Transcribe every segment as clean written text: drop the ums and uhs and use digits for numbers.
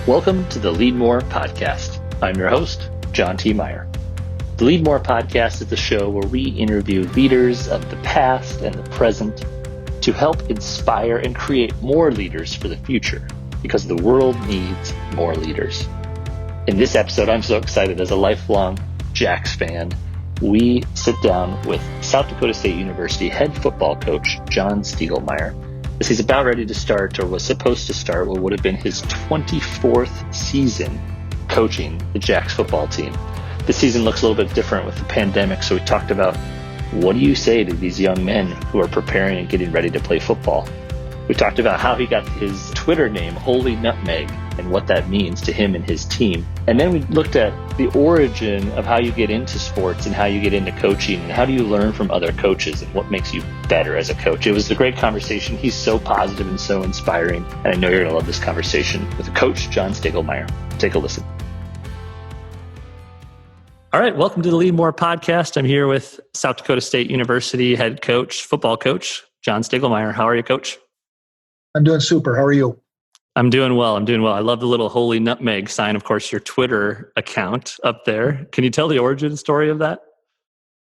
Welcome to the Leadmore podcast. I'm your host, John T. Meyer. The Leadmore podcast is the show where we interview leaders of the past and the present to help inspire and create more leaders for the future, because the world needs more leaders. In this episode, I'm so excited as a lifelong Jacks fan. We sit down with South Dakota State University head football coach, John Stiegelmeier, as he's about ready to start, or was supposed to start, what would have been his 24th season coaching the Jacks football team. This season looks a little bit different with the pandemic, so we talked about what do you say to these young men who are preparing and getting ready to play football. We talked about how he got his Twitter name, Holy Nutmeg, and what that means to him and his team. And then we looked at the origin of how you get into sports and how you get into coaching and how do you learn from other coaches and what makes you better as a coach. It was a great conversation. He's so positive and so inspiring. And I know you're going to love this conversation with Coach John Stiegelmeier. Take a listen. All right, welcome to the Leadmore podcast. I'm here with South Dakota State University head coach, football coach, John Stiegelmeier. How are you, Coach? I'm doing super. How are you? I'm doing well. I love the little Holy Nutmeg sign, of course, your Twitter account up there. Can you tell the origin story of that?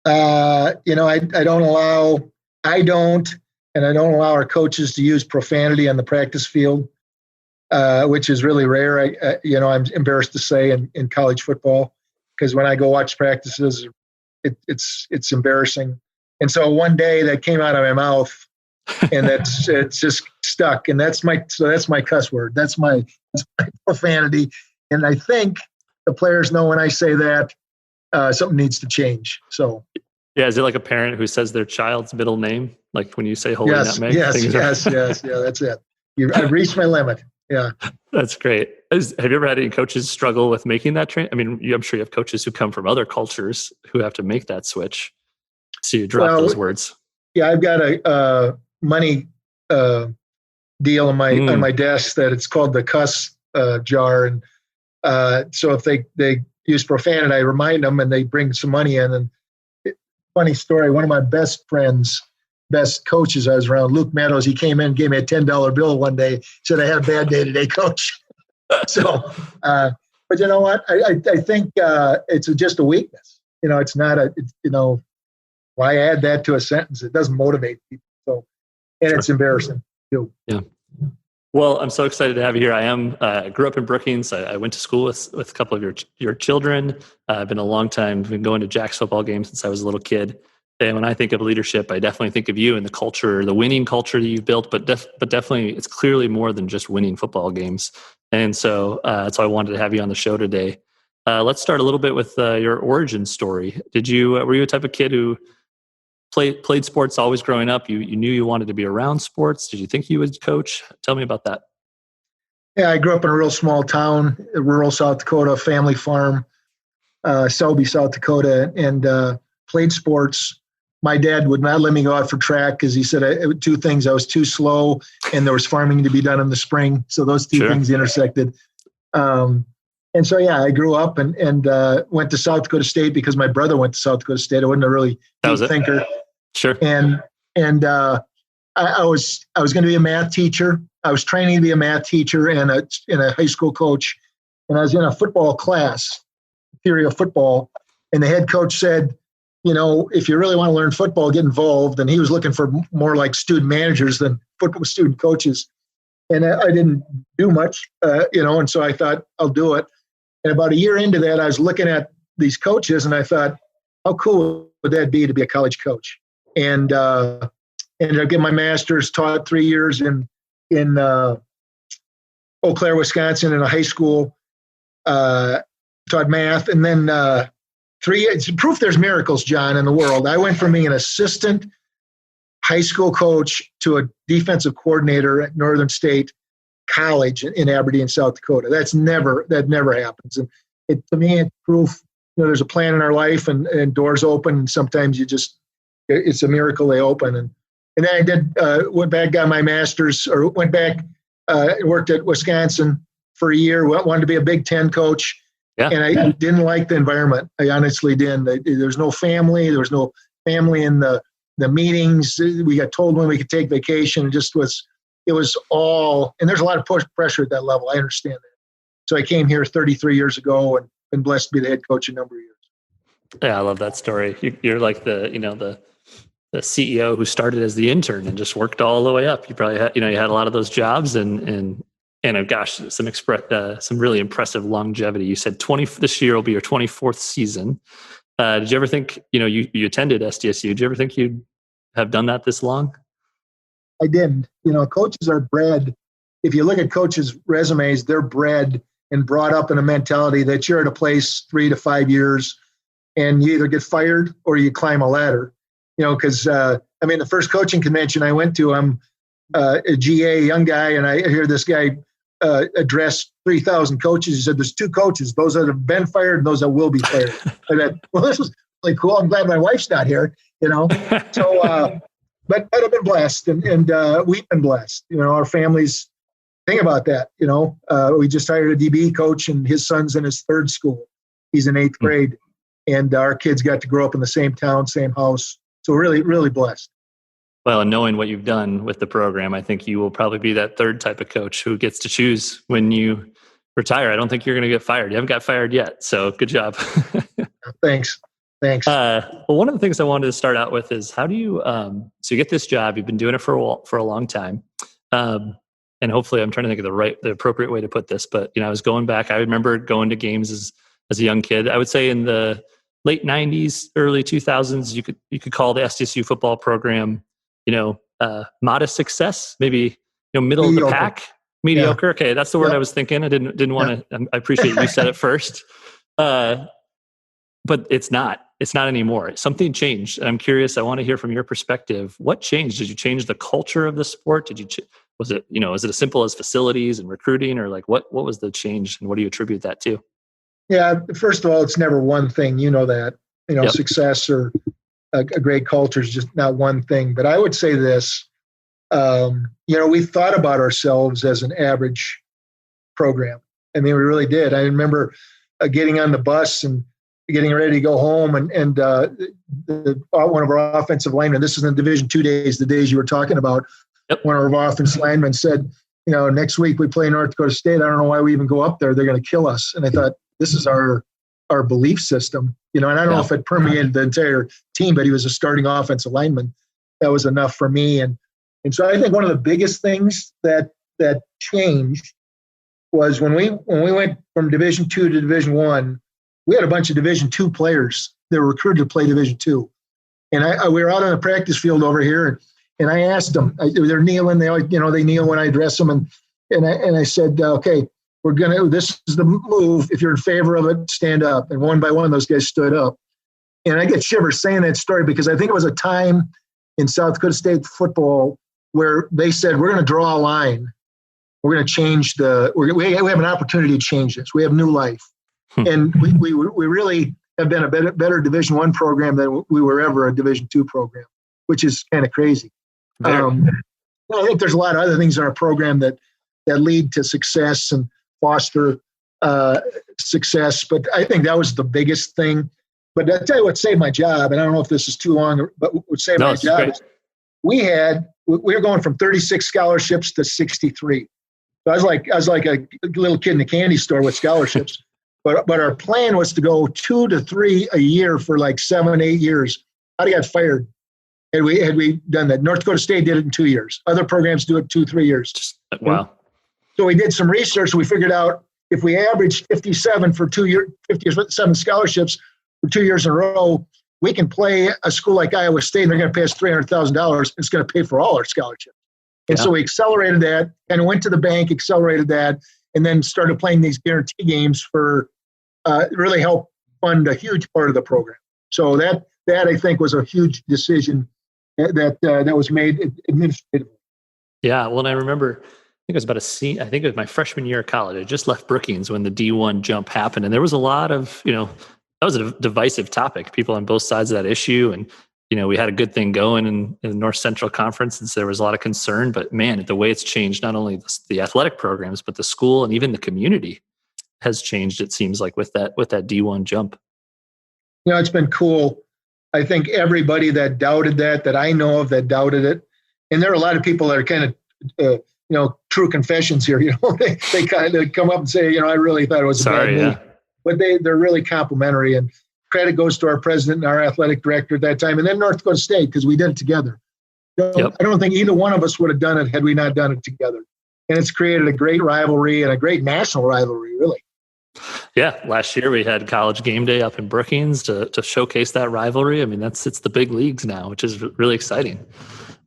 I don't allow our coaches to use profanity on the practice field, which is really rare. I'm embarrassed to say in college football, because when I go watch practices, it's embarrassing. And so one day that came out of my mouth, and it's just stuck. And that's my cuss word. That's my profanity. And I think the players know when I say that something needs to change. So yeah, is it like a parent who says their child's middle name, like when you say Holy Nutmeg? Yes. Yeah, that's it. I've reached my limit. Yeah, that's great. Have you ever had any coaches struggle with making that transition? I mean, I'm sure you have coaches who come from other cultures who have to make that switch. So you drop those words. Yeah, I've got a money deal on my desk that it's called the cuss jar, and so if they use profanity, I remind them, and they bring some money in. And funny story, one of my best coaches I was around, Luke Meadows, he came in and gave me a $10 bill one day, said, "I had a bad day today, Coach." So, but you know what? I think it's just a weakness. It's not why add that to a sentence? It doesn't motivate people. So, and It's embarrassing too. Yeah. Well, I'm so excited to have you here. I grew up in Brookings. I went to school with a couple of your children. I've been a long time. I've been going to Jacks football games since I was a little kid. And when I think of leadership, I definitely think of you and the culture, the winning culture that you've built. But definitely, it's clearly more than just winning football games. And so I wanted to have you on the show today. Let's start a little bit with your origin story. Were you a type of kid who played sports always growing up? You knew you wanted to be around sports. Did you think you would coach? Tell me about that. Yeah, I grew up in a real small town, rural South Dakota, family farm, Selby, South Dakota, and played sports. My dad would not let me go out for track because he said two things. I was too slow, and there was farming to be done in the spring. So those two things intersected. And so, yeah, I grew up and went to South Dakota State because my brother went to South Dakota State. I wasn't a really deep thinker. Sure. And I was going to be a math teacher. I was training to be a math teacher and a high school coach. And I was in a football class, theory of football. And the head coach said, if you really want to learn football, get involved. And he was looking for more like student managers than football student coaches. And I didn't do much, and so I thought I'll do it. And about a year into that, I was looking at these coaches and I thought, how cool would that be to be a college coach? And ended up getting my master's, taught 3 years in Eau Claire, Wisconsin, in a high school, taught math. And then 3 years, proof there's miracles, John, in the world. I went from being an assistant high school coach to a defensive coordinator at Northern State College in Aberdeen, South Dakota. That never happens. And to me, it's proof, there's a plan in our life and doors open. And sometimes it's a miracle they open. And then I went back, got my master's, or went back, worked at Wisconsin for a year, wanted to be a Big Ten coach. Yeah. And I didn't like the environment. I honestly didn't. There's no family. There was no family in the meetings. We got told when we could take vacation. It was all, and there's a lot of pressure at that level. I understand that. So I came here 33 years ago and been blessed to be the head coach a number of years. Yeah, I love that story. You're like the CEO who started as the intern and just worked all the way up. You probably had, you had a lot of those jobs and gosh, some really impressive longevity. You said this year will be your 24th season. Did you ever think, you attended SDSU? Did you ever think you'd have done that this long? I didn't. Coaches are bred. If you look at coaches' resumes, they're bred and brought up in a mentality that you're at a place 3 to 5 years and you either get fired or you climb a ladder. Because, the first coaching convention I went to, I'm a GA, young guy, and I hear this guy address 3,000 coaches. He said, there's 2 coaches, those that have been fired and those that will be fired. I said, well, this was really cool. I'm glad my wife's not here, So, but I've been blessed and we've been blessed. Our families, think about that. We just hired a DB coach and his son's in his 3rd school. He's in 8th grade. And our kids got to grow up in the same town, same house. So really, really blessed. Well, and knowing what you've done with the program, I think you will probably be that 3rd type of coach who gets to choose when you retire. I don't think you're going to get fired. You haven't got fired yet. So good job. Thanks. Well, one of the things I wanted to start out with is how do you, so you get this job, you've been doing it for a long time. And hopefully I'm trying to think of the appropriate way to put this, but I was going back, I remember going to games as a young kid. I would say in the late 90s, early 2000s, you could call the SDSU football program, modest success, maybe, middle of the pack, mediocre. Yeah. Okay. That's the word I was thinking. I didn't want to, I appreciate you said it first. But it's not anymore. Something changed. And I'm curious, I want to hear from your perspective. What changed? Did you change the culture of the sport? Was it as simple as facilities and recruiting, or like what was the change and what do you attribute that to? Yeah. First of all, it's never one thing, that, Yep. Success or a great culture is just not one thing. But I would say this, we thought about ourselves as an average program. I mean, we really did. I remember getting on the bus and getting ready to go home and one of our offensive linemen, this is in Division II days, the days you were talking about. Yep. One of our offensive linemen said, next week we play North Dakota State. I don't know why we even go up there. They're going to kill us. And I thought, this is our belief system, and I don't know if it permeated the entire team, but he was a starting offensive lineman. That was enough for me. And so I think one of the biggest things that changed was when we went from Division II to Division I, we had a bunch of Division II players that were recruited to play Division II. And we were out on the practice field over here, and I asked them, they're kneeling, they always, they kneel when I address them. And I said, okay, this is the move. If you're in favor of it, stand up. And one by one, those guys stood up. And I get shivers saying that story because I think it was a time in South Dakota State football where they said, we're going to draw a line. We're going to change we have an opportunity to change this. We have new life. And we really have been a better Division I program than we were ever a Division II program, which is kind of crazy. I think there's a lot of other things in our program that lead to success and foster success. But I think that was the biggest thing. But I'll tell you what saved my job, and I don't know if this is too long, but what saved my job is we were going from 36 scholarships to 63. So I was like a little kid in a candy store with scholarships. But our plan was to go 2 to 3 a year for like 7, 8 years. I'd have got fired had we done that. North Dakota State did it in 2 years. Other programs do it 2, 3 years. Wow. So we did some research. We figured out if we averaged 57 for 2 years, 57 scholarships for 2 years in a row, we can play a school like Iowa State, and they're going to pay us $300,000. It's going to pay for all our scholarships. And so we accelerated that and went to the bank, accelerated that, and then started playing these guarantee games for really help fund a huge part of the program. So that I think was a huge decision that was made administratively. Yeah, well, and I remember, I think it was my freshman year of college. I just left Brookings when the D1 jump happened, and there was a lot of, that was a divisive topic. People on both sides of that issue, and we had a good thing going in the North Central Conference, and so there was a lot of concern. But man, the way it's changed, not only the athletic programs, but the school and even the community has changed. It seems like with that D1 jump. It's been cool. I think everybody that doubted that I know of that doubted it, and there are a lot of people that are kind of true confessions here. They kind of come up and say, I really thought it was a bad move. But they're really complimentary, and credit goes to our president and our athletic director at that time, and then North Dakota State, because we did it together. I don't think either one of us would have done it had we not done it together. And it's created a great rivalry and a great national rivalry, really. Yeah, last year we had College Game Day up in Brookings to showcase that rivalry. I mean, it's the big leagues now, which is really exciting.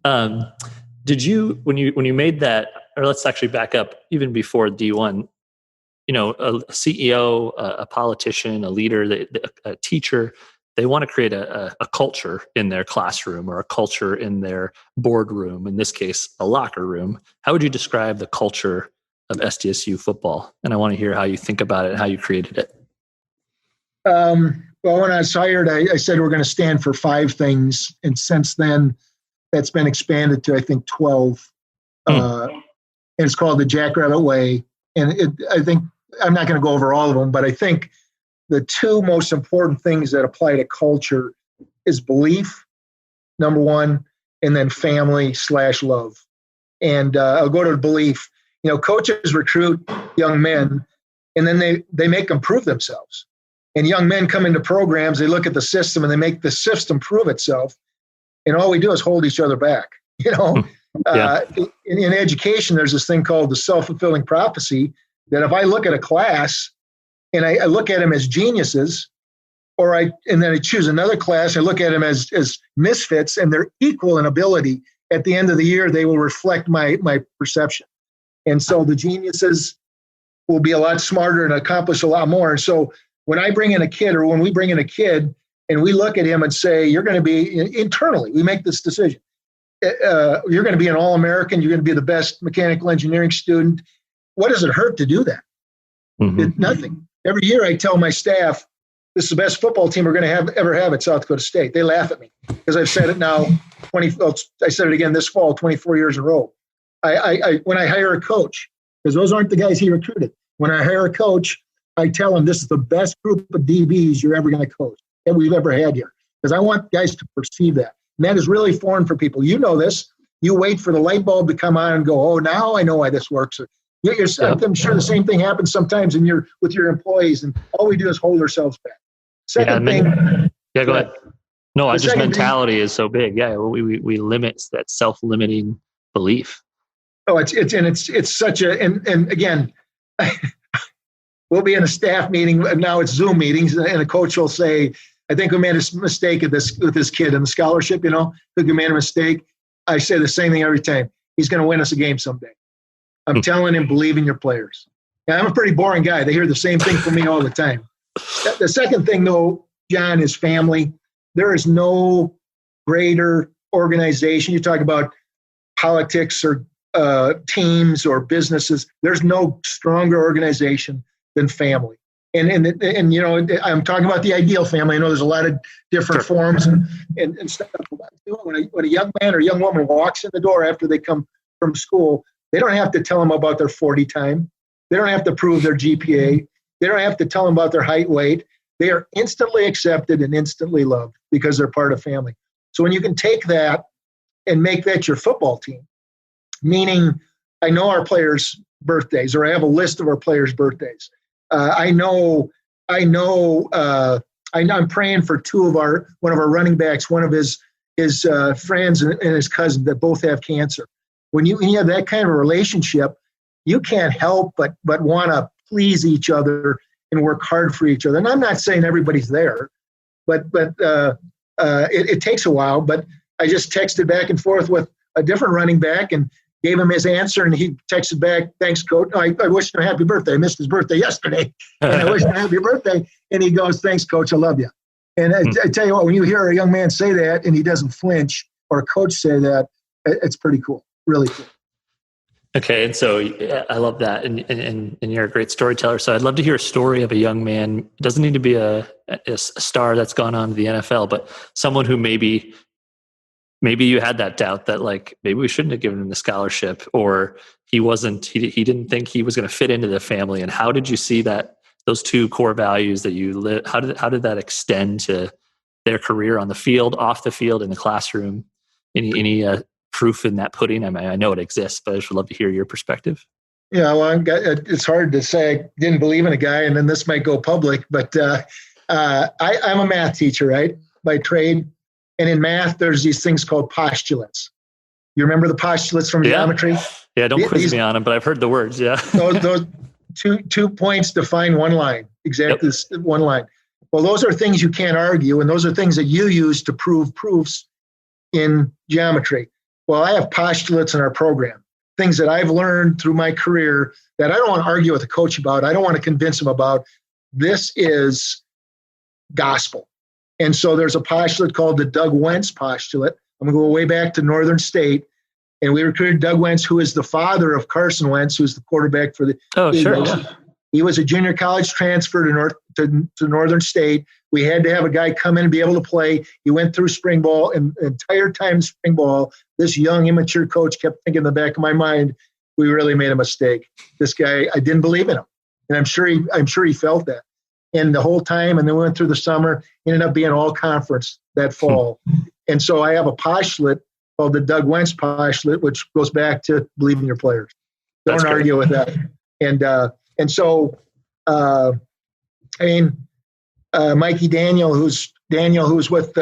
Did you, when you made that, or let's actually back up even before D1, a CEO, a politician, a leader, a teacher, they want to create a culture in their classroom or a culture in their boardroom, in this case, a locker room. How would you describe the culture of SDSU football? And I want to hear how you think about it and how you created it. Well, when I was hired, I said we're going to stand for 5 things. And since then, that's been expanded to, I think, 12. And it's called the Jackrabbit Way. And I think, I'm not going to go over all of them, but I think the 2 most important things that apply to culture is belief, number 1, and then family/love. And I'll go to belief. Coaches recruit young men, and then they make them prove themselves. And young men come into programs, they look at the system, and they make the system prove itself. And all we do is hold each other back. In education, there's this thing called the self-fulfilling prophecy, that if I look at a class and I look at them as geniuses, and then I choose another class, I look at them as misfits, and they're equal in ability, at the end of the year, they will reflect my perception. And so the geniuses will be a lot smarter and accomplish a lot more. And so when I bring in a kid, or when we bring in a kid and we look at him and say, you're going to be, internally, we make this decision. You're going to be an All-American. You're going to be the best mechanical engineering student. What does it hurt to do that? Nothing. Every year I tell my staff, this is the best football team we're going to ever have at South Dakota State. They laugh at me because I've said it now, I said it again this fall, 24 years in a row. When I hire a coach, because those aren't the guys he recruited. When I hire a coach, I tell him this is the best group of DBs you're ever going to coach that we've ever had here. Because I want guys to perceive that. And that is really foreign for people. You know this. You wait for the light bulb to come on and go, oh, now I know why this works. I'm sure the same thing happens sometimes with your employees, and all we do is hold ourselves back. Second thing. Yeah, go ahead. No, just mentality is so big. Yeah, we limit that self-limiting belief. Oh, it's such a, and again, we'll be in a staff meeting, and now it's Zoom meetings, and a coach will say, I think we made a mistake with this kid in the scholarship, I think we made a mistake. I say the same thing every time. He's going to win us a game someday. I'm telling him, believe in your players. And I'm a pretty boring guy. They hear the same thing from me all the time. The second thing, though, John, is family. There is no greater organization. You talk about politics or teams or businesses. There's no stronger organization than family. And I'm talking about the ideal family. I know there's a lot of different forms and stuff. When a young man or young woman walks in the door after they come from school, they don't have to tell them about their 40 time. They don't have to prove their GPA. They don't have to tell them about their height, weight. They are instantly accepted and instantly loved because they're part of family. So when you can take that and make that your football team, meaning I know our players' birthdays, or I have a list of our players' birthdays. I'm praying for one of our running backs, one of his friends and his cousin that both have cancer. When you have that kind of a relationship, you can't help but want to please each other and work hard for each other. And I'm not saying everybody's there, but it takes a while. But I just texted back and forth with a different running back and gave him his answer, and he texted back, thanks, coach. I wished him a happy birthday. I missed his birthday yesterday, and I wished him a happy birthday. And he goes, thanks, coach, I love you. And I tell you what, when you hear a young man say that and he doesn't flinch, or a coach say that, it's pretty cool, really cool. Okay, and so I love that, and you're a great storyteller. So I'd love to hear a story of a young man. It doesn't need to be a star that's gone on to the NFL, but someone who maybe you had that doubt that maybe we shouldn't have given him the scholarship, or he didn't think he was going to fit into the family. And how did you see that those 2 core values that you live? How did that extend to their career on the field, off the field, in the classroom? Any proof in that pudding? I mean, I know it exists, but I just would love to hear your perspective. Yeah, well, it's hard to say I didn't believe in a guy, and then this might go public, but I'm a math teacher, right, by trade. And in math, there's these things called postulates. You remember the postulates from geometry? Yeah, don't quiz me on them, but I've heard the words, yeah. those 2 points define one line, exactly this one line. Well, those are things you can't argue, and those are things that you use to prove proofs in geometry. Well, I have postulates in our program, things that I've learned through my career that I don't want to argue with a coach about. I don't want to convince him about. This is gospel. And so there's a postulate called the Doug Wentz postulate. I'm going to go way back to Northern State. And we recruited Doug Wentz, who is the father of Carson Wentz, who's the quarterback for the Eagles. Sure, yeah. He was a junior college transfer to Northern State. We had to have a guy come in and be able to play. He went through spring ball, and the entire time spring ball, this young, immature coach kept thinking in the back of my mind, we really made a mistake. This guy, I didn't believe in him. And I'm sure he felt that. And the whole time, and then we went through the summer, ended up being all conference that fall. And so I have a postulate called the Doug Wentz postulate, which goes back to believing your players. Don't argue with that. And so, Mikey Daniel, who's with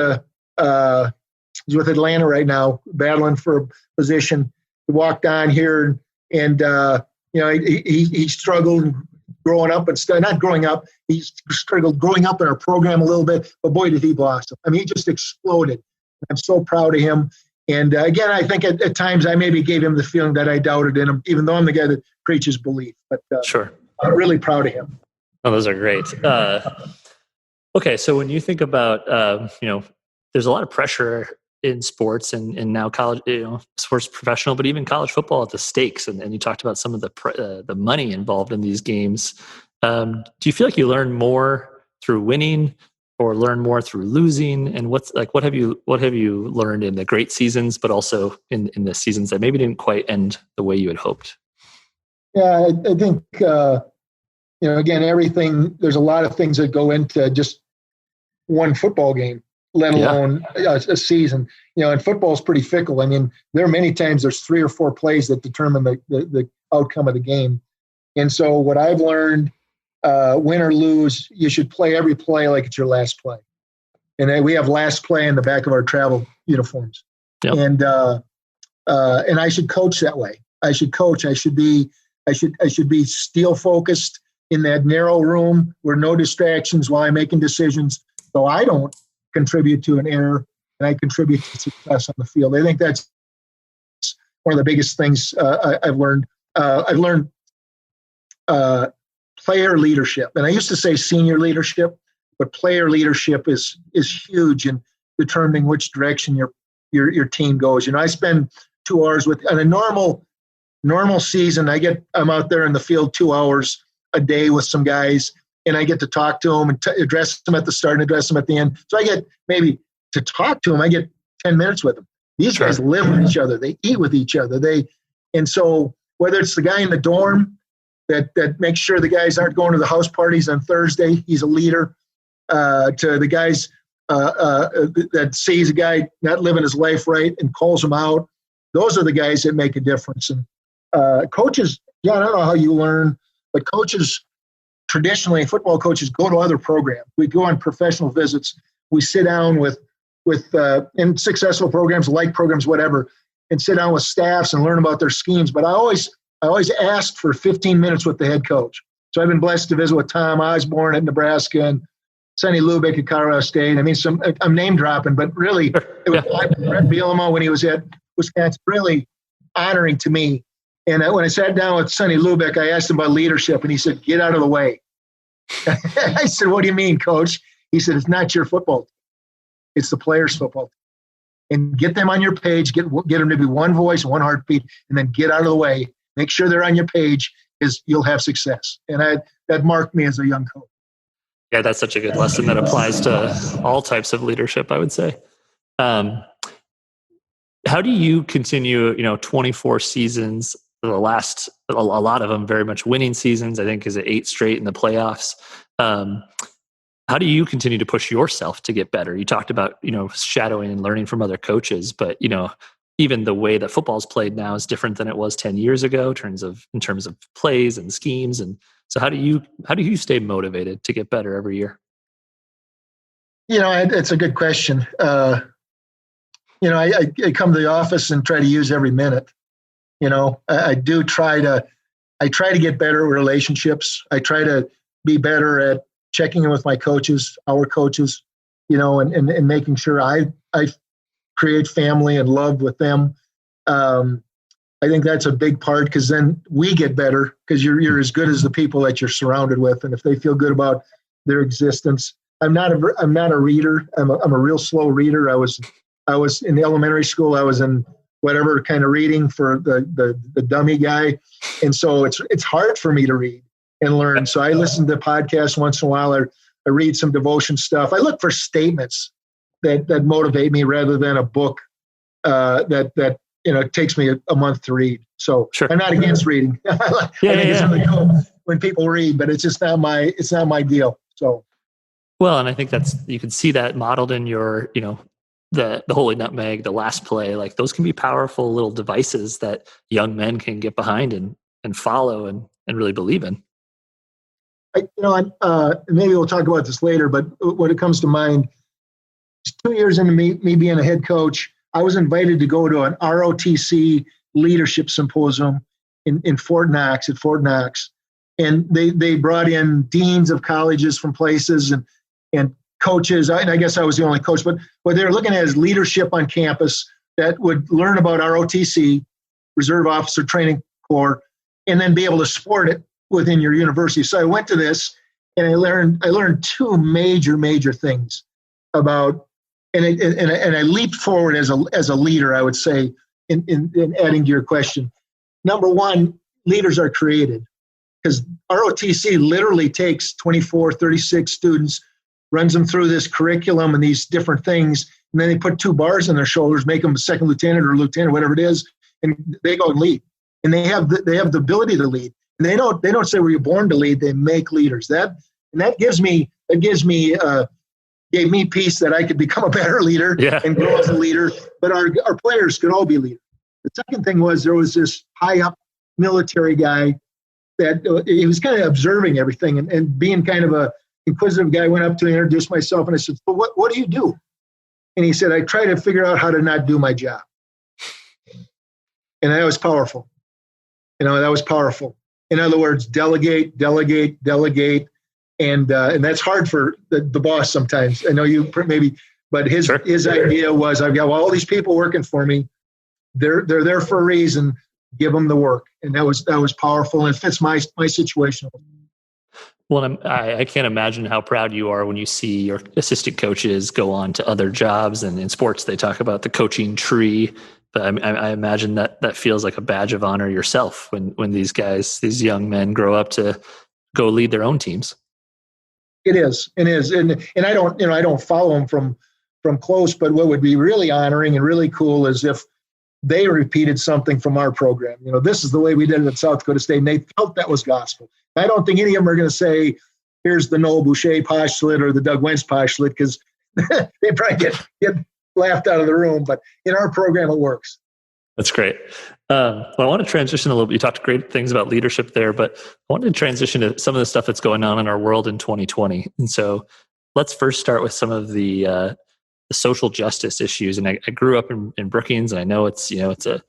he's with Atlanta right now, battling for a position. He walked on here, and he struggled growing up, and not growing up. He struggled growing up in our program a little bit, but boy, did he blossom! I mean, he just exploded. I'm so proud of him. And again, I think at times I maybe gave him the feeling that I doubted in him, even though I'm the guy that preaches belief. But sure, I'm really proud of him. Oh, those are great. Okay, so when you think about, there's a lot of pressure in sports and now college, sports professional, but even college football at the stakes. And you talked about some of the money involved in these games. Do you feel like you learn more through winning or learn more through losing? And what have you learned in the great seasons, but also in the seasons that maybe didn't quite end the way you had hoped? Yeah, I think, again, everything, there's a lot of things that go into just one football game, let alone a season. And football is pretty fickle. I mean, there are many times there's 3 or 4 plays that determine the outcome of the game. And so what I've learned, win or lose, you should play every play like it's your last play. And then we have last play in the back of our travel uniforms. Yep. And I should coach that way. I should coach. I should be steel focused in that narrow room where no distractions while I'm making decisions, so I don't contribute to an error and I contribute to success on the field. I think that's one of the biggest things I've learned. I've learned player leadership, and I used to say senior leadership, but player leadership is huge in determining which direction your team goes. I spend 2 hours on a normal season. I'm out there in the field 2 hours a day with some guys, and I get to talk to them and address them at the start and address them at the end. So I get maybe to talk to them, I get 10 minutes with them. These guys live with each other. They eat with each other. And so whether it's the guy in the dorm that makes sure the guys aren't going to the house parties on Thursday, he's a leader, to the guys that sees a guy not living his life right and calls him out, those are the guys that make a difference. And coaches, I don't know how you learn, but coaches, traditionally, football coaches go to other programs. We go on professional visits. We sit down with in successful programs, like programs, whatever, and sit down with staffs and learn about their schemes. But I always ask for 15 minutes with the head coach. So I've been blessed to visit with Tom Osborne at Nebraska and Sonny Lubick at Colorado State. I mean, I'm name dropping, but really, it was Brett Bielema when he was at Wisconsin. Really honoring to me. And when I sat down with Sonny Lubick, I asked him about leadership, and he said, "Get out of the way." I said, "What do you mean, Coach?" He said, "It's not your football team. It's the players' football team. And get them on your page, get them to be one voice, one heartbeat, and then get out of the way. Make sure they're on your page, because you'll have success." And that marked me as a young coach. Yeah, that's such a good lesson that applies to all types of leadership, I would say. How do you continue, 24 seasons, a lot of them very much winning seasons, I think is 8 straight in the playoffs. How do you continue to push yourself to get better? You talked about, shadowing and learning from other coaches, but, even the way that football's played now is different than it was 10 years ago in terms of plays and schemes. And so how do you stay motivated to get better every year? It's a good question. I come to the office and try to use every minute. I try to get better at relationships. I try to be better at checking in with my coaches, our coaches, and making sure I create family and love with them. I think that's a big part, because then we get better, because you're as good as the people that you're surrounded with. And if they feel good about their existence, I'm not a reader. I'm a real slow reader. I was in elementary school. I was in whatever kind of reading for the dummy guy. And so it's hard for me to read and learn. So I listen to podcasts once in a while. I read some devotion stuff. I look for statements that motivate me rather than a book that it takes me a month to read. So sure. I'm not against reading. I think it's really cool when people read, but it's just not my deal. So. Well, and I think you can see that modeled in your, the Holy Nutmeg, the last play. Like, those can be powerful little devices that young men can get behind and follow and really believe in. Maybe we'll talk about this later, but when it comes to mind, 2 years into me being a head coach, I was invited to go to an ROTC leadership symposium in Fort Knox, and they brought in deans of colleges from places and coaches. I guess I was the only coach, but what they were looking at is leadership on campus that would learn about ROTC, Reserve Officer Training Corps, and then be able to support it within your university. So I went to this, and I learned two major things about, and I leaped forward as a leader, I would say, in adding to your question. Number one, leaders are created, because ROTC literally takes 24, 36 students, runs them through this curriculum and these different things, and then they put 2 bars on their shoulders, make them a second lieutenant or lieutenant, whatever it is, and they go and lead. And they have the ability to lead. And they don't say, were you born to lead? They make leaders. That gave me peace that I could become a better leader and grow as a leader. But our players could all be leaders. The second thing was, there was this high up military guy that he was kind of observing everything and being kind of a inquisitive guy. Went up to me, introduced myself, and I said, well, what do you do? And he said, I try to figure out how to not do my job. And that was powerful. That was powerful. In other words, delegate, and that's hard for the boss sometimes. I know you maybe, but his idea was, I've got all these people working for me. They're there for a reason. Give them the work, and that was powerful, and it fits my situation. Well, I can't imagine how proud you are when you see your assistant coaches go on to other jobs, and in sports they talk about the coaching tree. But I imagine that feels like a badge of honor yourself when these young men grow up to go lead their own teams. It is, and I don't follow them from close, but what would be really honoring and really cool is if they repeated something from our program. This is the way we did it at South Dakota State, and they felt that was gospel. I don't think any of them are going to say, here's the Noel Boucher postulate or the Doug Wentz postulate, because they probably get laughed out of the room. But in our program, it works. That's great. Well, I want to transition a little bit. You talked great things about leadership there, but I wanted to transition to some of the stuff that's going on in our world in 2020. And so let's first start with some of the social justice issues. And I grew up in Brookings, and I know it's a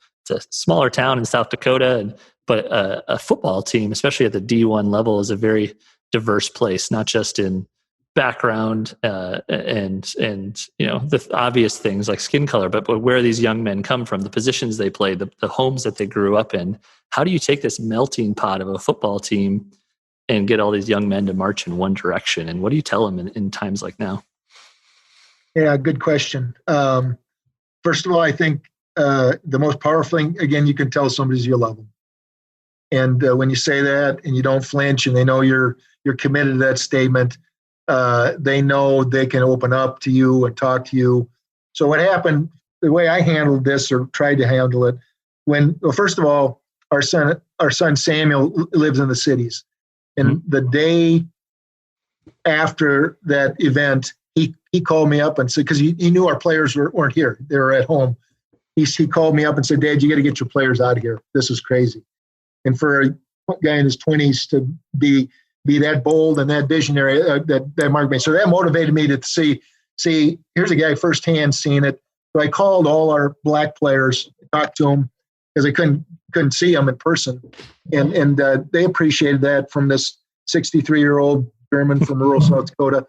smaller town in South Dakota, but a football team, especially at the D1 level, is a very diverse place, not just in background and the obvious things like skin color, but where these young men come from, the positions they play, the homes that they grew up in. How do you take this melting pot of a football team and get all these young men to march in one direction? And what do you tell them in times like now? Yeah, good question. First of all, I think the most powerful thing, again, you can tell somebody you love them. And when you say that and you don't flinch and they know you're committed to that statement, they know they can open up to you and talk to you. So what happened, the way I handled this or tried to handle it, first of all, our son Samuel lives in the cities. And the day after that event, he called me up and said, because he knew our players weren't here, they were at home. he called me up and said, "Dad, you got to get your players out of here. This is crazy." And for a guy in his 20s to be that bold and that visionary, that marked me. So that motivated me to see, here's a guy firsthand seeing it. So I called all our black players, talked to them because I couldn't see them in person, and they appreciated that from this 63-year-old German from rural South Dakota.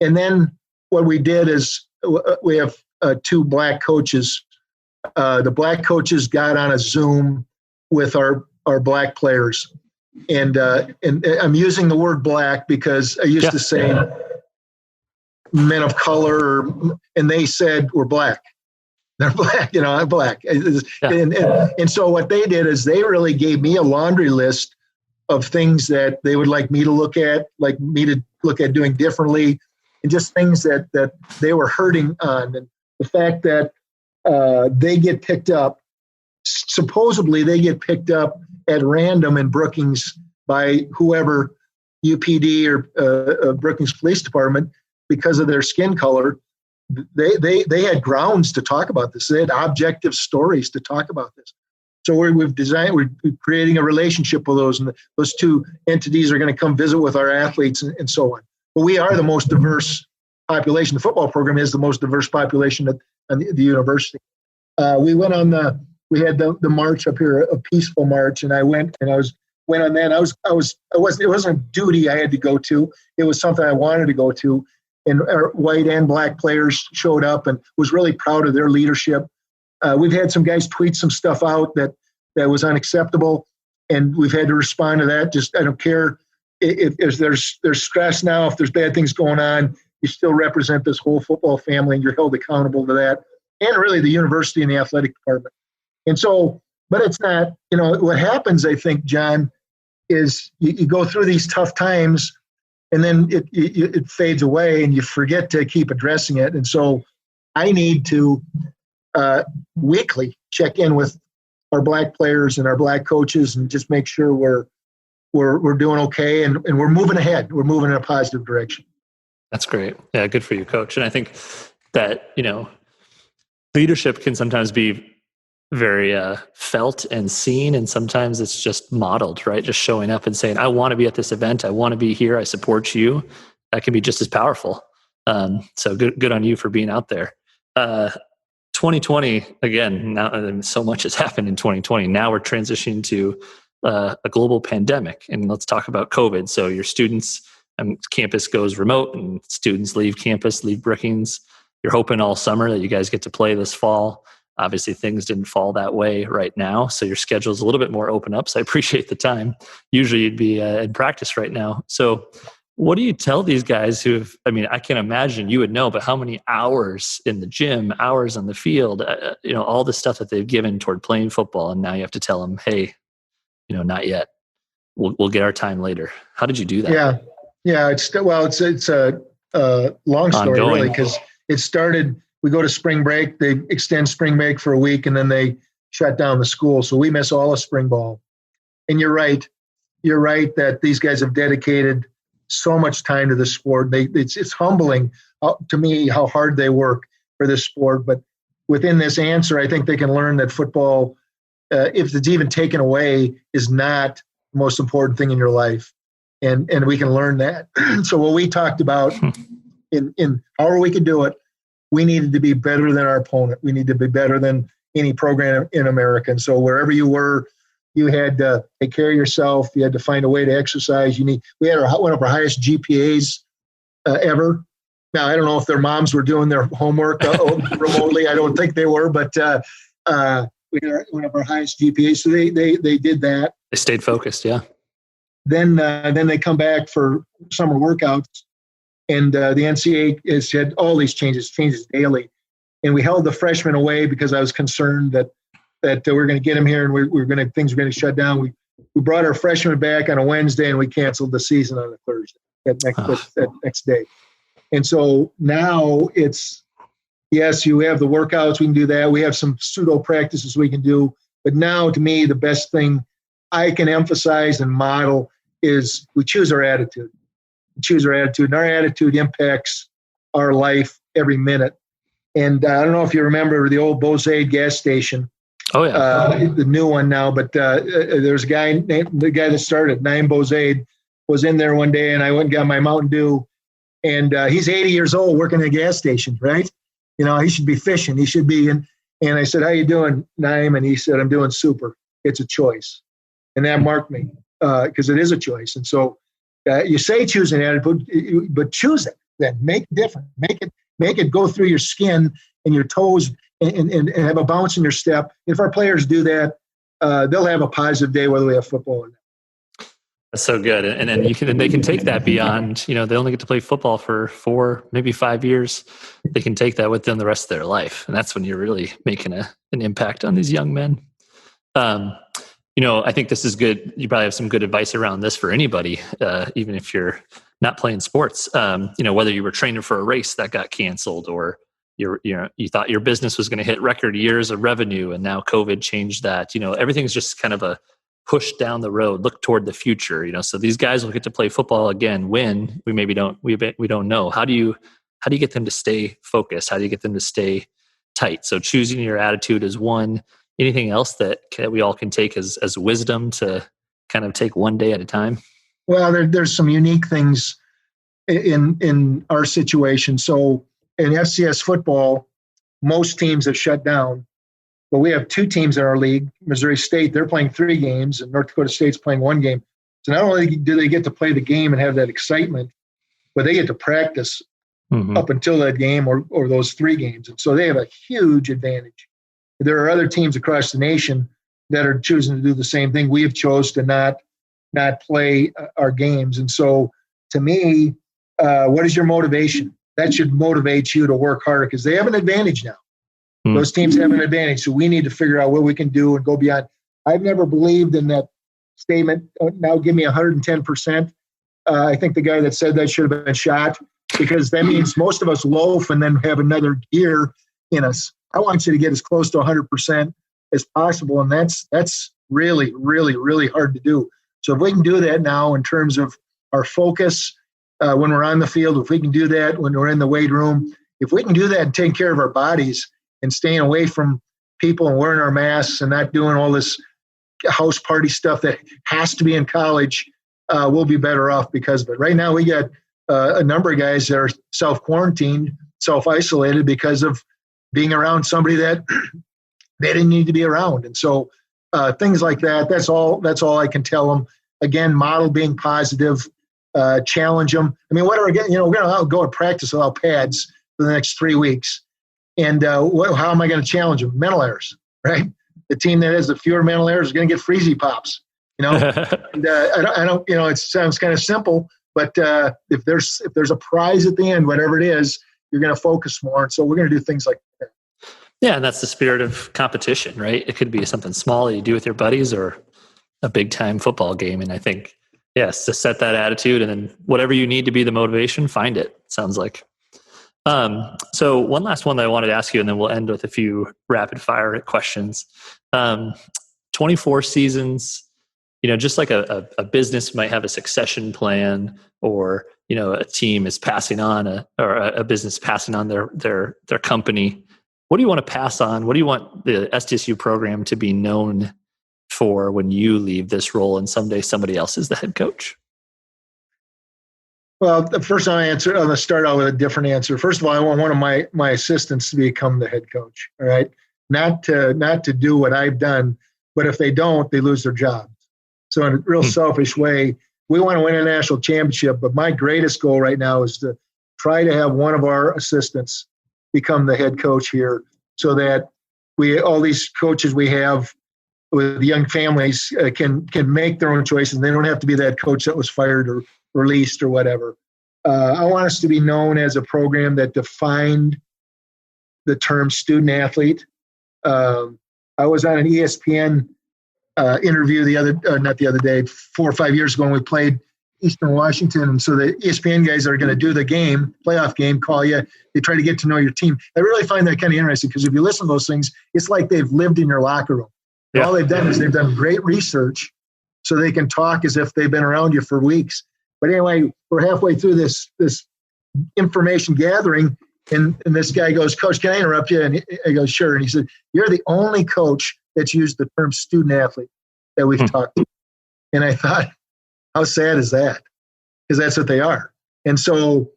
And then what we did is we have 2 black coaches. The black coaches got on a Zoom with our black players. And I'm using the word black because I used to say men of color, and they said we're black. They're black, I'm black. And so what they did is they really gave me a laundry list of things that they would like me to look at doing differently, and just things that they were hurting on. And the fact that they get picked up, supposedly they get picked up at random in Brookings by whoever, UPD or Brookings Police Department, because of their skin color. They had grounds to talk about this. They had objective stories to talk about this. So we're creating a relationship with those, and those 2 entities are going to come visit with our athletes and so on. But we are the most diverse population. The football program is the most diverse population at the university. We went on we had the march up here, a peaceful march, and I went on that. It wasn't a duty I had to go to. It was something I wanted to go to. And our white and black players showed up and was really proud of their leadership. We've had some guys tweet some stuff out that was unacceptable, and we've had to respond to that. Just, I don't care if there's stress now, if there's bad things going on, you still represent this whole football family, and you're held accountable to that, and really the university and the athletic department. And so, but it's not, what happens, I think, John, is you go through these tough times, and then it fades away, and you forget to keep addressing it. And so I need to weekly check in with our black players and our black coaches and just make sure we're doing okay, and we're moving ahead. We're moving in a positive direction. That's great. Yeah, good for you, Coach. And I think that, leadership can sometimes be very felt and seen, and sometimes it's just modeled, right? Just showing up and saying, I want to be at this event. I want to be here. I support you. That can be just as powerful. So good on you for being out there. 2020, again, now so much has happened in 2020. Now we're transitioning to a global pandemic, and let's talk about COVID. So your students, campus goes remote, and students leave campus, leave Brookings. You're hoping all summer that you guys get to play this fall. Obviously, things didn't fall that way right now, so your schedule's a little bit more open up. So I appreciate the time. Usually you'd be in practice right now. So what do you tell these guys I can imagine you would know, but how many hours in the gym, hours on the field, all the stuff that they've given toward playing football, and now you have to tell them, hey, not yet. We'll get our time later. How did you do that? Yeah. It's a long story, ongoing. Really, because it started. We go to spring break. They extend spring break for a week, and then they shut down the school. So we miss all of spring ball. And you're right. You're right that these guys have dedicated so much time to this sport. It's humbling to me how hard they work for this sport. But within this answer, I think they can learn that football, if it's even taken away, is not the most important thing in your life. And we can learn that. So what we talked about in however we could do it, we needed to be better than our opponent. We need to be better than any program in America. And so wherever you were, you had to take care of yourself. You had to find a way to exercise. We had one of our highest GPAs ever. Now, I don't know if their moms were doing their homework remotely. I don't think they were, but we had one of our highest GPAs. So they did that. They stayed focused, yeah. Then they come back for summer workouts. And the NCAA has had all these changes daily. And we held the freshmen away because I was concerned that we're going to get them here and things were going to shut down. We brought our freshmen back on a Wednesday, and we canceled the season on a Thursday, that next day. And so now it's, yes, you have the workouts, we can do that. We have some pseudo practices we can do. But now, to me, the best thing I can emphasize and model is we choose our attitude. We choose our attitude, and our attitude impacts our life every minute. And I don't know if you remember the old Bose gas station. Oh yeah, the new one now. But there's a guy named the guy that started Naim Bose was in there one day, and I went and got my Mountain Dew. And he's 80 years old working at a gas station, right? He should be fishing. He should be in. And I said, "How you doing, Naim?" And he said, "I'm doing super. It's a choice." And that marked me because it is a choice. And so you say choose an attitude, but choose it. Then make it different. Make it go through your skin and your toes and have a bounce in your step. If our players do that, they'll have a positive day whether we have football or not. That's so good. And then they can take that beyond, they only get to play football for 4, maybe 5 years. They can take that with them the rest of their life. And that's when you're really making an impact on these young men. I think this is good. You probably have some good advice around this for anybody, even if you're not playing sports. Whether you were training for a race that got canceled, or you thought your business was going to hit record years of revenue, and now COVID changed that. Everything's just kind of a push down the road, look toward the future. So these guys will get to play football again when we don't know. How do you get them to stay focused? How do you get them to stay tight? So choosing your attitude is one. Anything else that we all can take as wisdom to kind of take one day at a time? Well, there's some unique things in our situation. So in FCS football, most teams have shut down, but we have 2 teams in our league. Missouri State, they're playing 3 games, and North Dakota State's playing 1 game. So not only do they get to play the game and have that excitement, but they get to practice up until that game or those 3 games. And so they have a huge advantage. There are other teams across the nation that are choosing to do the same thing. We have chose to not play our games. And so to me, what is your motivation? That should motivate you to work harder because they have an advantage now. Those teams have an advantage. So we need to figure out what we can do and go beyond. I've never believed in that statement, now give me 110%. I think the guy that said that should have been shot because that means most of us loaf and then have another gear in us. I want you to get as close to 100% as possible. And that's really, really, really hard to do. So if we can do that now in terms of our focus when we're on the field, if we can do that when we're in the weight room, if we can do that and take care of our bodies and staying away from people and wearing our masks and not doing all this house party stuff that has to be in college, we'll be better off because of it. Right now we got a number of guys that are self-quarantined, self-isolated because of being around somebody that they didn't need to be around. And so things like that, that's all I can tell them. Again, model being positive, challenge them. I mean, whatever, we're going to go to practice without pads for the next 3 weeks. And how am I going to challenge them? Mental errors, right? The team that has the fewer mental errors is going to get freezy pops, And I don't, it sounds kind of simple, but if there's a prize at the end, whatever it is, you're going to focus more. And so we're going to do things like that. Yeah, and that's the spirit of competition, right? It could be something small that you do with your buddies or a big-time football game. And I think, yes, to set that attitude and then whatever you need to be the motivation, find it, sounds like. So one last one that I wanted to ask you, and then we'll end with a few rapid-fire questions. 24 seasons, just like a business might have a succession plan, or a team is passing on a business passing on their company. What do you want to pass on? What do you want the SDSU program to be known for when you leave this role and someday somebody else is the head coach? Well, the first I'm going to start out with a different answer. First of all, I want one of my assistants to become the head coach. All right, not to do what I've done, but if they don't, they lose their job. So in a real selfish way, we want to win a national championship, but my greatest goal right now is to try to have one of our assistants become the head coach here, so that all these coaches we have with young families can make their own choices. They don't have to be that coach that was fired or released or whatever. I want us to be known as a program that defined the term student athlete. I was on an ESPN interview not the other day, 4 or 5 years ago when we played Eastern Washington. And so the ESPN guys are going to do the playoff game, call you. They try to get to know your team. I really find that kind of interesting because if you listen to those things, it's like they've lived in your locker room. Yeah. All they've done is they've done great research so they can talk as if they've been around you for weeks. But anyway, we're halfway through this information gathering, And this guy goes, "Coach, can I interrupt you?" And I go, "Sure." And he said, "You're the only coach that's used the term student athlete that we've talked to." And I thought, how sad is that? Because that's what they are. And so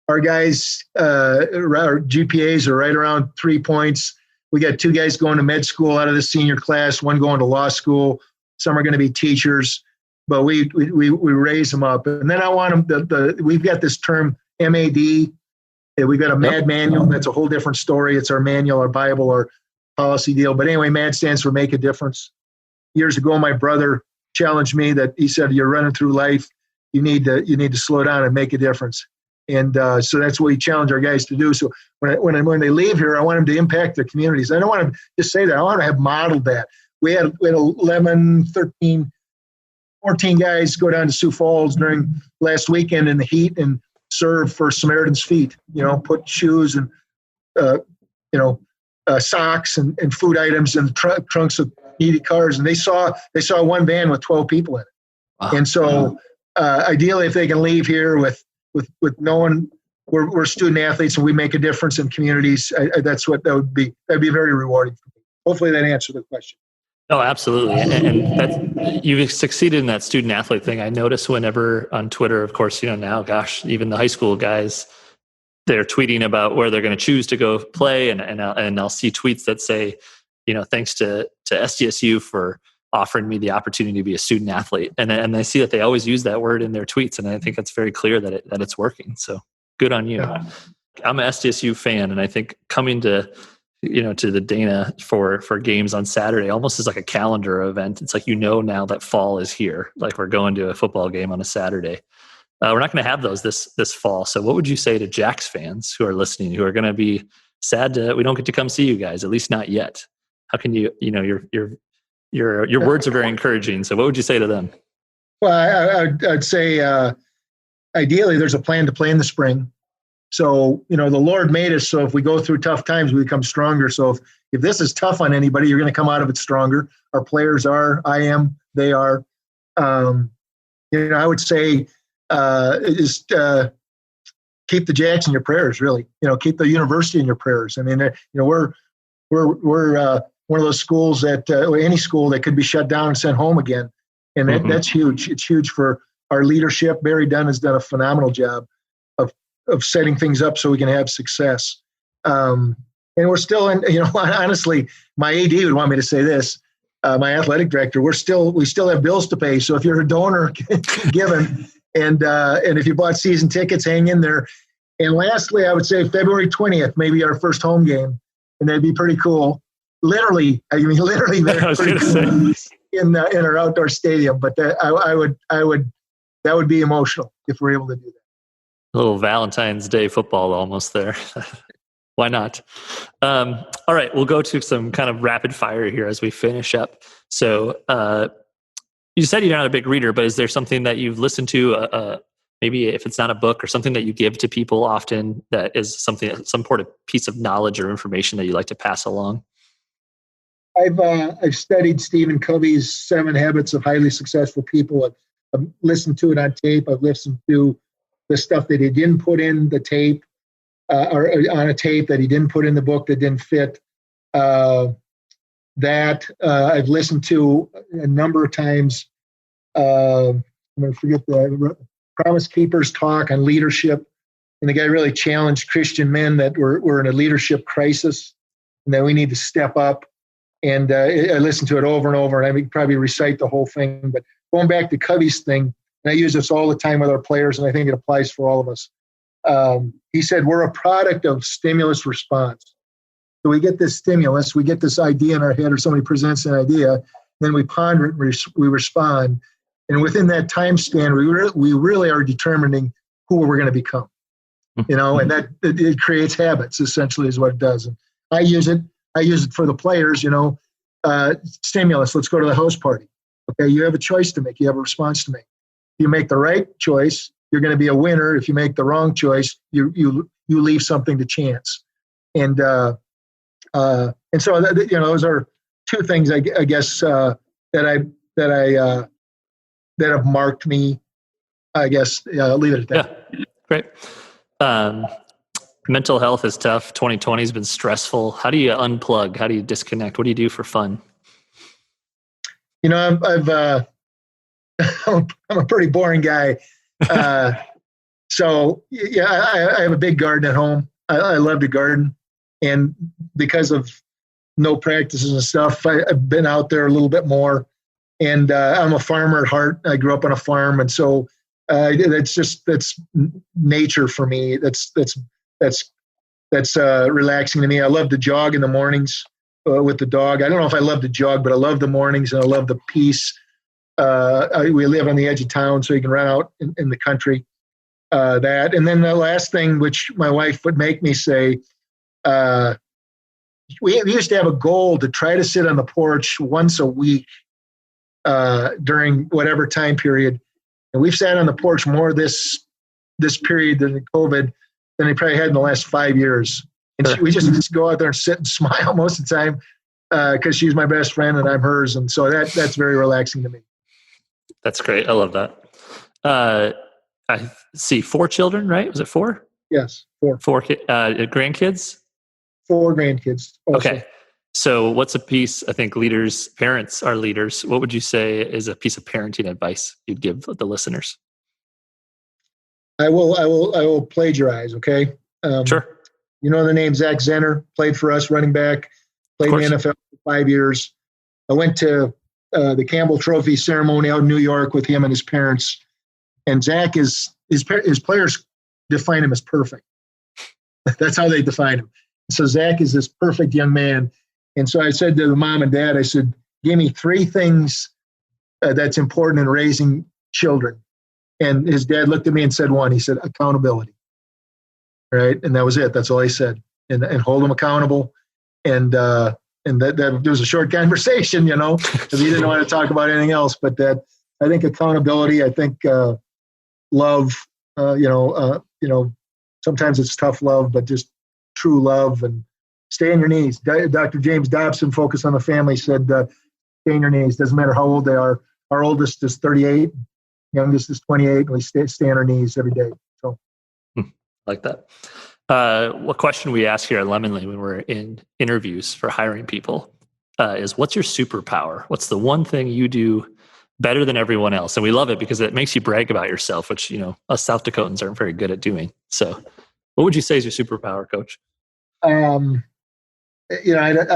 our guys, our GPAs are right around 3 points. We got 2 guys going to med school out of the senior class, 1 going to law school. Some are going to be teachers, but we raise them up. And then I want them, we've got this term MAD. We've got a MAD manual. That's a whole different story. It's our manual, our Bible, our policy deal. But anyway, MAD stands for Make a Difference. Years ago, my brother challenged me that he said, "You're running through life. You need to slow down and make a difference." And so that's what we challenge our guys to do. So when they leave here, I want them to impact their communities. I don't want to just say that. I want to have modeled that. We had 11, 13, 14 guys go down to Sioux Falls during last weekend in the heat and serve for Samaritan's Feet. Put shoes and socks and food items in the trunks of needy cars. And they saw one van with 12 people in it. Wow. And so ideally, if they can leave here with knowing we're student athletes and we make a difference in communities, that'd be very rewarding for me. Hopefully that answered the question. Oh, absolutely. And you've succeeded in that student athlete thing. I notice whenever on Twitter, of course, now, gosh, even the high school guys, they're tweeting about where they're going to choose to go play. And I'll see tweets that say, thanks to SDSU for offering me the opportunity to be a student athlete. And I see that they always use that word in their tweets. And I think it's very clear that it's working. So good on you. Yeah. I'm an SDSU fan. And I think coming to the Dana for games on Saturday almost is like a calendar event. It's like, now that fall is here. Like we're going to a football game on a Saturday. We're not going to have those this fall. So what would you say to Jacks fans who are listening, who are going to be sad we don't get to come see you guys, at least not yet? How can your words are very encouraging. So what would you say to them? Well, I'd say ideally there's a plan to play in the spring. So, the Lord made us so if we go through tough times, we become stronger. So if this is tough on anybody, you're going to come out of it stronger. Our players are, I am, they are. I would say just keep the Jacks in your prayers, really. Keep the university in your prayers. I mean, we're one of those schools that any school that could be shut down and sent home again. And that's huge. It's huge for our leadership. Barry Dunn has done a phenomenal job of setting things up so we can have success. And we're still in, honestly, my AD would want me to say this, my athletic director, we still have bills to pay. So if you're a donor, given, and if you bought season tickets, hang in there. And lastly, I would say February 20th, maybe our first home game, and that'd be pretty cool. Literally, very pretty cool in our outdoor stadium. But that would be emotional if we're able to do that. A little Valentine's Day football almost there. Why not? All right, we'll go to some kind of rapid fire here as we finish up. So you said you're not a big reader, but is there something that you've listened to, maybe if it's not a book or something that you give to people often that is some sort of piece of knowledge or information that you like to pass along? I've studied Stephen Covey's 7 Habits of Highly Successful People. I've listened to it on tape. I've listened to the stuff that he didn't put in the tape or on a tape that he didn't put in the book that didn't fit. I've listened to a number of times. I'm going to forget the Promise Keepers talk on leadership. And the guy really challenged Christian men that we're in a leadership crisis and that we need to step up. And I listened to it over and over, and I would probably recite the whole thing. But going back to Covey's thing, and I use this all the time with our players, and I think it applies for all of us. He said, we're a product of stimulus response. So we get this stimulus, we get this idea in our head, or somebody presents an idea, then we ponder it, and we respond. And within that time span, we really are determining who we're going to become. And that it creates habits, essentially, is what it does. And I use it for the players, stimulus, let's go to the house party. Okay, you have a choice to make. You have a response to make. If you make the right choice, you're going to be a winner. If you make the wrong choice, you leave something to chance. And so those are 2 things I guess that have marked me. I guess I'll leave it at that. Yeah, great. Mental health is tough. 2020 has been stressful. How do you unplug? How do you disconnect? What do you do for fun? I'm a pretty boring guy. So yeah, I have a big garden at home. I love to garden, and because of no practices and stuff, I've been out there a little bit more. And I'm a farmer at heart. I grew up on a farm, and so that's nature for me. That's relaxing to me. I love to jog in the mornings with the dog. I don't know if I love to jog, but I love the mornings and I love the peace. We live on the edge of town, so you can run out in the country. That, and then the last thing, which my wife would make me say, we used to have a goal to try to sit on the porch once a week during whatever time period, and we've sat on the porch more this period than COVID than we probably had in the last 5 years. And we just go out there and sit and smile most of the time because she's my best friend and I'm hers, and so that's very relaxing to me. That's great. I love that. I see 4 children, right? Was it 4? Yes, 4. 4 grandkids? 4 grandkids. Also. Okay. So what's a piece, I think parents are leaders. What would you say is a piece of parenting advice you'd give the listeners? I will plagiarize, okay? Sure. You know the name Zach Zenner, played for us, running back, played in the NFL for 5 years. I went to the Campbell Trophy ceremony out in New York with him and his parents. And Zach his players define him as perfect. That's how they define him. So Zach is this perfect young man. And so I said to the mom and dad, I said, give me 3 things that's important in raising children. And his dad looked at me and said 1. He said, accountability. Right? And that was it. That's all he said. And hold them accountable. And that there was a short conversation, because he didn't want to talk about anything else. But that, I think accountability, I think love, sometimes it's tough love, but just true love, and stay on your knees. Dr. James Dobson, Focus on the Family, said, stay on your knees. Doesn't matter how old they are. Our oldest is 38, youngest is 28, and we stay on our knees every day. So, like that. What question we ask here at Lemonly when we're in interviews for hiring people is, what's your superpower? What's the one thing you do better than everyone else? And we love it because it makes you brag about yourself, which, us South Dakotans aren't very good at doing. So what would you say is your superpower, Coach? I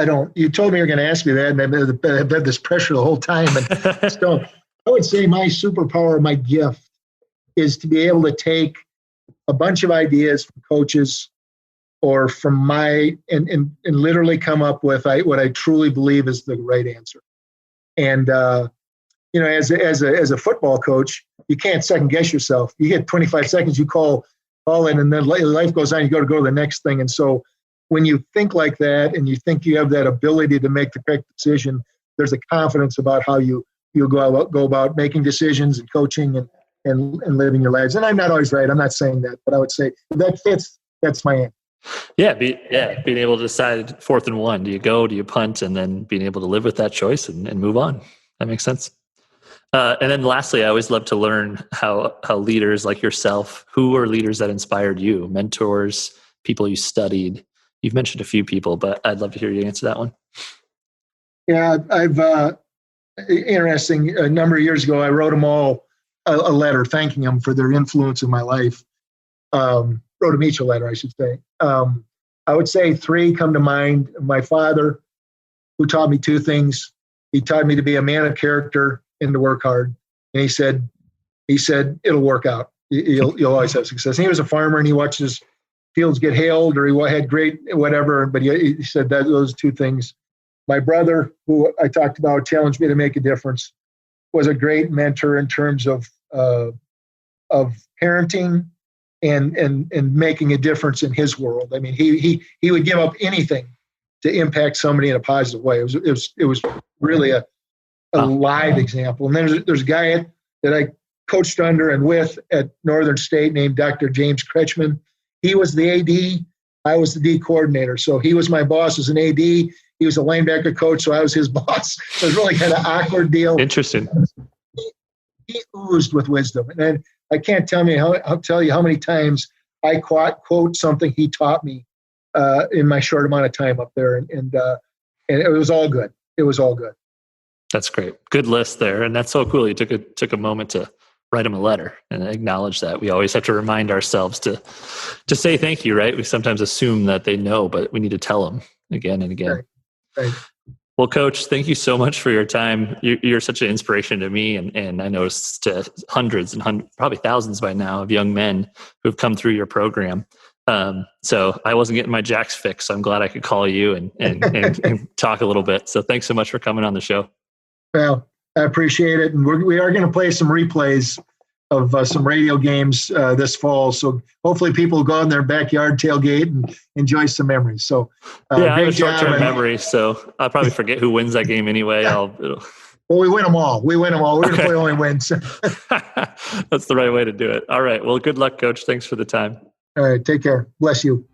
don't, you told me you were going to ask me that, and I've had this pressure the whole time. And so I would say my superpower, my gift, is to be able to take a bunch of ideas from coaches or from and literally come up with what I truly believe is the right answer. And, as a football coach, you can't second guess yourself. You get 25 seconds, you call in, and then life goes on. You go to the next thing. And so when you think like that, and you think you have that ability to make the correct decision, there's a confidence about how you go about making decisions and coaching and living your lives. And I'm not always right. I'm not saying that, but I would say that fits. That's my answer. Yeah, being able to decide 4th and 1. Do you go? Do you punt? And then being able to live with that choice and move on. That makes sense. And then lastly, I always love to learn how leaders like yourself, who are leaders that inspired you, mentors, people you studied. You've mentioned a few people, but I'd love to hear you answer that one. Yeah, I've interesting. A number of years ago, I wrote them all a letter thanking them for their influence in my life. Wrote them each a letter, I should say. I would say 3 come to mind. My father, who taught me 2 things. He taught me to be a man of character and to work hard. And he said, it'll work out. You'll always have success. And he was a farmer, and he watched his fields get hailed, or he had great whatever. But he said that those 2 things. My brother, who I talked about, challenged me to make a difference, was a great mentor in terms of parenting and making a difference in his world. I mean, he would give up anything to impact somebody in a positive way. It was really a live example. And then there's a guy that I coached under and with at Northern State named Dr. James Kretschmann. He was the AD. I was the D coordinator. So he was my boss as an AD. He was a linebacker coach, so I was his boss. So it was really kind of awkward deal. Interesting. He oozed with wisdom. And I can't tell you how many times I quote something he taught me in my short amount of time up there, and it was all good. It was all good. That's great. Good list there, and that's so cool. You took a moment to write him a letter and acknowledge that. We always have to remind ourselves to say thank you, right? We sometimes assume that they know, but we need to tell them again and again. Right. Well, Coach, thank you so much for your time. You're such an inspiration to me, and I know to hundreds and probably thousands by now of young men who've come through your program. So I wasn't getting my jacks fixed, so I'm glad I could call you and talk a little bit. So thanks so much for coming on the show. Well, I appreciate it. And we are going to play some replays of some radio games this fall. So hopefully people will go in their backyard tailgate and enjoy some memories. So yeah, I have a short-term memory, so I'll probably forget who wins that game anyway. Well, we win them all. We're going to play only wins. That's the right way to do it. All right. Well, good luck, Coach. Thanks for the time. All right. Take care. Bless you.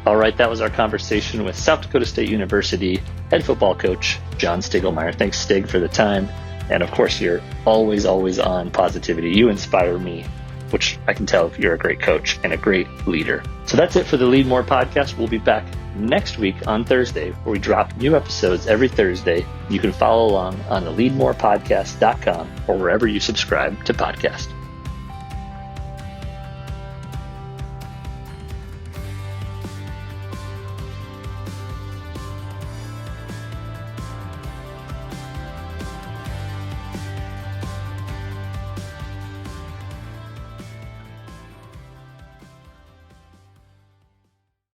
All right. That was our conversation with South Dakota State University head football coach, John Stiegelmeier. Thanks, Stig, for the time. And of course, you're always on positivity. You inspire me, which I can tell you're a great coach and a great leader. So that's it for the Leadmore podcast. We'll be back next week on Thursday, where we drop new episodes every Thursday. You can follow along on the leadmorepodcast.com or wherever you subscribe to podcasts.